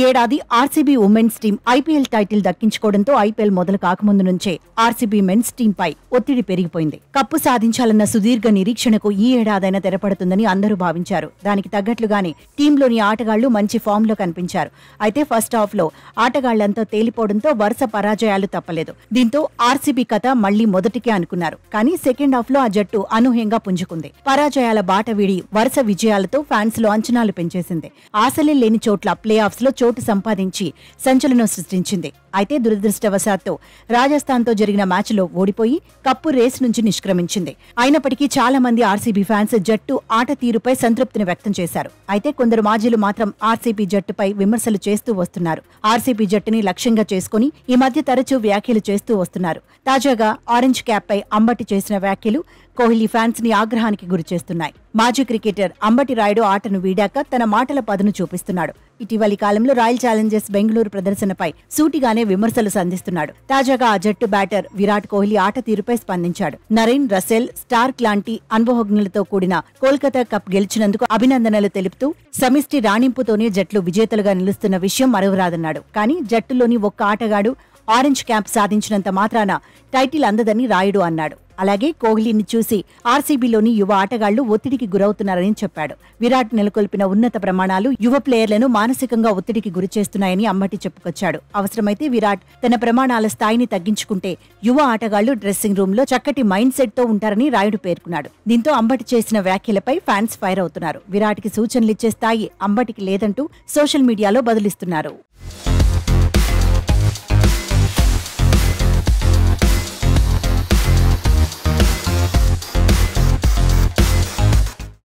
ఏడాది RCB women's team IPL title దక్కించుకోవడంతో IPL మొదలు కాకముందు నుంచే ఆర్సీబీ మెన్స్ టీంపై ఒత్తిడి పెరిగిపోయింది. కప్పు సాధించాలన్న సుదీర్ఘ నిరీక్షణకు ఈ ఏడాదైనా తెరపడుతుందని అందరూ భావించారు. దానికి తగ్గట్లుగానే టీంలోని ఆటగాళ్లు మంచి ఫామ్లో కనిపించారు. అయితే ఫస్ట్ హాఫ్లో ఆటగాళ్లంతా తేలిపోవడంతో వరుస పరాజయాలు తప్పలేదు. దీంతో ఆర్సీబీ కథ మళ్లీ మొదటికే అనుకున్నారు. కానీ సెకండ్ హాఫ్లో ఆ జట్టు అనూహ్యంగా పుంజుకుంది. పరాజయాల బాట వీడి వరుస విజయాలతో ఫ్యాన్స్ లో అంచనాలు పెంచేసింది. ఆశలే లేని చోట్ల ప్లే ఆఫ్స్ లో చోటు సంపాదించి సంచలనం సృష్టించింది. అయితే దురదృష్టవశాత్తు రాజస్థాన్తో జరిగిన మ్యాచ్లో ఓడిపోయి కప్పు రేస్ నుంచి నిష్క్రమించింది. అయినప్పటికీ చాలా మంది ఆర్సీబీ ఫ్యాన్స్ జట్టు ఆట తీరుపై సంతృప్తిని వ్యక్తం చేశారు. అయితే కొందరు మాజీలు మాత్రం ఆర్సీబీ జట్టుపై విమర్శలు చేస్తూ వస్తున్నారు. ఆర్సీబీ జట్టుని లక్ష్యంగా చేసుకుని ఈ మధ్య తరచూ వ్యాఖ్యలు చేస్తూ వస్తున్నారు. తాజాగా ఆరెంజ్ క్యాప్ పై అంబటి చేసిన వ్యాఖ్యలు కోహ్లీ ఫ్యాన్స్ ని ఆగ్రహానికి గురిచేస్తున్నాయి. మాజీ క్రికెటర్ అంబటి రాయుడు ఆటను వీడాక తన మాటల పదును చూపిస్తున్నాడు. ఇటీవలి కాలంలో రాయల్ ఛాలెంజర్స్ బెంగళూరు ప్రదర్శనపై సూటిగానే విమర్శలు సంధిస్తున్నాడు. తాజాగా ఆ జట్టు బ్యాటర్ విరాట్ కోహ్లీ ఆట తీరుపై స్పందించాడు. నరేన్, రసెల్, స్టార్క్ లాంటి అనుభవజ్ఞులతో కూడిన కోల్కతా కప్ గెలిచినందుకు అభినందనలు తెలుపుతూ సమిష్టి రాణింపుతోనే జట్లు విజేతలుగా నిలుస్తున్న విషయం మరువరాదన్నాడు. కానీ జట్టులోని ఒక్క ఆటగాడు ఆరెంజ్ క్యాప్ సాధించినంత మాత్రాన టైటిల్ అందదని రాయుడు అన్నాడు. అలాగే కోహ్లీని చూసి ఆర్సీబీలోని యువ ఆటగాళ్లు ఒత్తిడికి గురవుతున్నారని చెప్పాడు. విరాట్ నెలకొల్పిన ఉన్నత ప్రమాణాలు యువ ప్లేయర్లను మానసికంగా ఒత్తిడికి గురిచేస్తున్నాయని అంబటి చెప్పుకొచ్చాడు. అవసరమైతే విరాట్ తన ప్రమాణాల స్థాయిని తగ్గించుకుంటే యువ ఆటగాళ్లు డ్రెస్సింగ్ రూమ్ లో చక్కటి మైండ్ సెట్ తో ఉంటారని రాయుడు పేర్కొన్నాడు. దీంతో అంబటి చేసిన వ్యాఖ్యలపై ఫ్యాన్స్ ఫైర్ అవుతున్నారు. విరాట్ కి సూచనలిచ్చే స్థాయి అంబటికి లేదంటూ సోషల్ మీడియాలో బదులిస్తున్నారు.